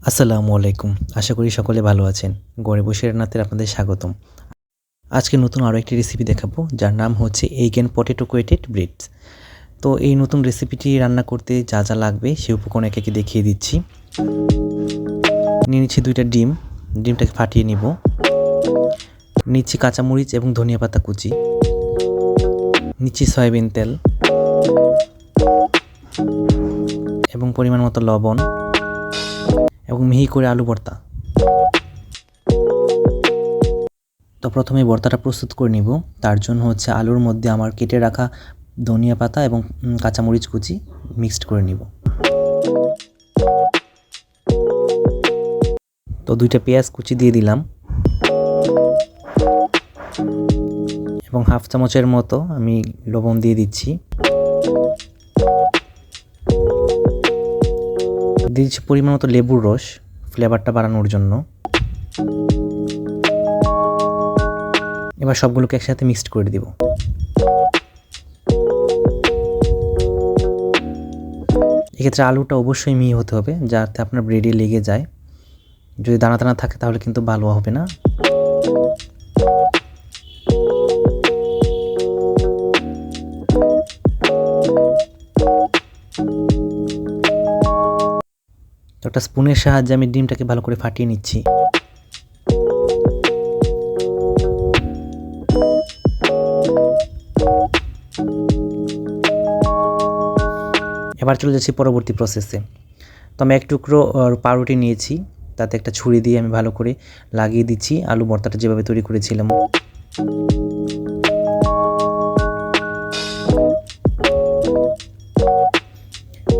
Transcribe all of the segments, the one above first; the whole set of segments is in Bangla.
আসসালামু আলাইকুম। আশা করি সকলে ভালো আছেন। গড়ে বসে রান্নাতে আপনাদের স্বাগতম। আজকে নতুন আরও একটি রেসিপি দেখাবো যার নাম হচ্ছে এগ অ্যান্ড পটেটো কোয়েটেড ব্রেডস। তো এই নতুন রেসিপিটি রান্না করতে যা যা লাগবে সেই উপকরণ একে একে দেখিয়ে দিচ্ছি। নিয়ে নিচ্ছি 2টা ডিম, ডিমটাকে ফাটিয়ে নিব। নিচ্ছি কাঁচামরিচ এবং ধনিয়া পাতা কুচি। নিচ্ছি সয়াবিন তেল এবং পরিমাণ মতো লবণ এবং মিহি করে আলু ভর্তা। তো প্রথমে ভর্তাটা প্রস্তুত করে নিব। তার জন্য হচ্ছে আলুর মধ্যে আমার কেটে রাখা ধনিয়া পাতা এবং কাঁচামরিচ কুচি মিক্সড করে নিব। তো 2টা পেঁয়াজ কুচি দিয়ে দিলাম এবং হাফ চামচের মতো আমি লবণ দিয়ে দিচ্ছি। দিচ্ছি পরিমাণ মতো লেবুর রস ফ্লেভারটা বাড়ানোর জন্য। এবার সবগুলোকে একসাথে মিক্সড করে দিব। এক্ষেত্রে আলুটা অবশ্যই মিহি হতে হবে যাতে আপনার ব্রেডে লেগে যায়। যদি দানা দানা থাকে তাহলে কিন্তু ভালো হবে না। তো একটা স্পুনের সাহায্যে আমি ডিমটাকে ভালো করে ফাটিয়ে নিচ্ছি। এবার চলে যাচ্ছি পরবর্তী প্রসেসে। তো আমি এক টুকরো পাউরুটি নিয়েছি, তাতে একটা ছুরি দিয়ে আমি ভালো করে লাগিয়ে দিচ্ছি আলু ভর্তাটা যেভাবে তৈরি করেছিলাম।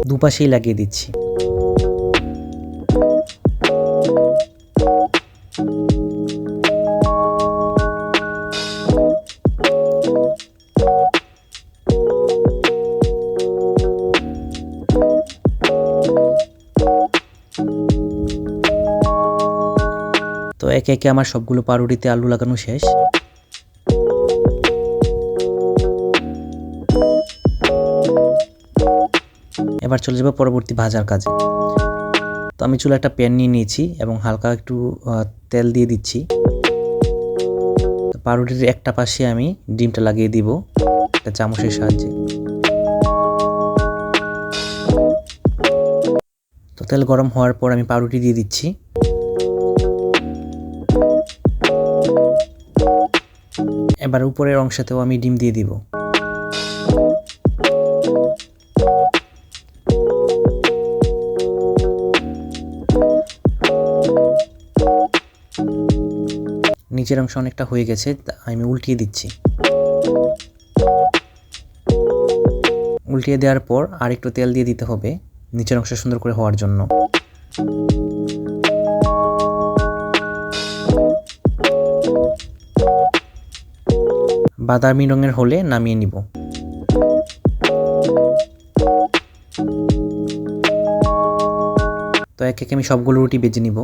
দুপাশেই লাগিয়ে দিচ্ছি। তো একে একে আমার সবগুলো পাউরুটিতে আলু লাগানো শেষ। এবার চলে যাব পরবর্তী ভাজার কাজে। তো আমি চুলায় একটা প্যান নিয়ে নিয়েছি এবং হালকা একটু তেল দিয়ে দিচ্ছি। পাউরুটির একটা পাশে আমি ডিমটা লাগিয়ে দিব একটা চামচের সাহায্যে। তো তেল গরম হওয়ার পর আমি পাউরুটি দিয়ে দিচ্ছি। এবার উপরের অংশতেও আমি ডিম দিয়ে দিব। নিচের অংশ অনেকটা হয়ে গেছে, আমি উল্টিয়ে দিচ্ছি। উল্টিয়ে দেওয়ার পর আর একটু তেল দিয়ে দিতে হবে নিচের অংশ সুন্দর করে হওয়ার জন্য। বাদামি রঙের হলে নামিয়ে নিব। তো একে একে আমি সবগুলো রুটি ভেজে নিব।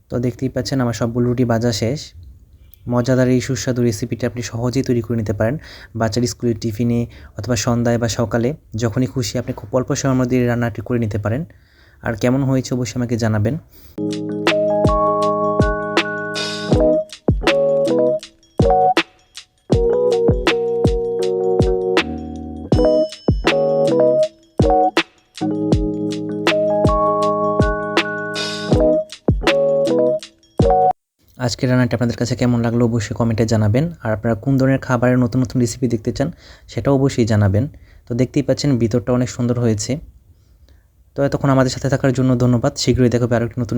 তো দেখতেই পাচ্ছেন আমার সবগুলো রুটি ভাজা শেষ। মজাদার এই সুস্বাদু রেসিপিটা আপনি সহজেই তৈরি করে নিতে পারেন বাচ্চার স্কুলের টিফিনে অথবা সন্ধ্যায় বা সকালে, যখনই খুশি আপনি খুব অল্প সময়ের মধ্যে রান্নাটি করে নিতে পারেন। আর কেমন হয়েছে অবশ্যই আমাকে জানাবেন। আজকের রান্নাটা আপনাদের কাছে কেমন লাগলো অবশ্যই কমেন্টে জানাবেন। আর আপনারা কোন ধরনের খাবারের নতুন নতুন রেসিপি দেখতে চান সেটাও অবশ্যই জানাবেন। তো দেখতেই পাচ্ছেন ভিতরটা অনেক সুন্দর হয়েছে। তো এতক্ষণ আমাদের সাথে থাকার জন্য ধন্যবাদ। শীঘ্রই দেখা হবে আরও একটি নতুন